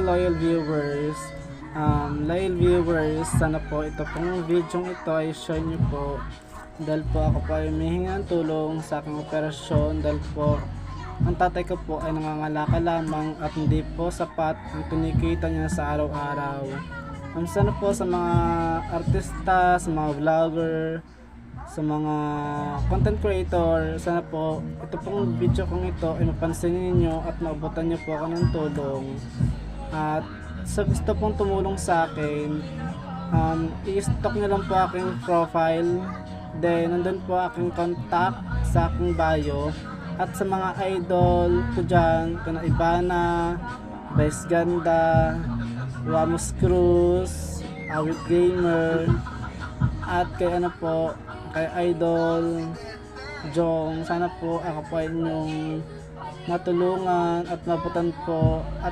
loyal viewers. Sana po ito pong video ito ay share nyo po dahil po ako po ay humihingi ng tulong sa aking operasyon dahil po ang tatay ko po ay nangangalakal lamang at hindi po sapat ang kinikita niya sa araw-araw. Sana po sa mga artista, sa mga vlogger, sa mga content creator, sana po ito pong video kong ito ay mapansin niyo at maabutan niyo po ako ng tulong. At sa gusto pong tumulong sa akin, i-stock niyo lang po aking profile, then nandun po aking contact sa aking bio. At sa mga idol ko dyan, kana Ibana, Vice Ganda, Ramos Cruz, Awit Gamer, at kay kay Idol Jong, sana po ako po ay inyong matulungan at mabutan po at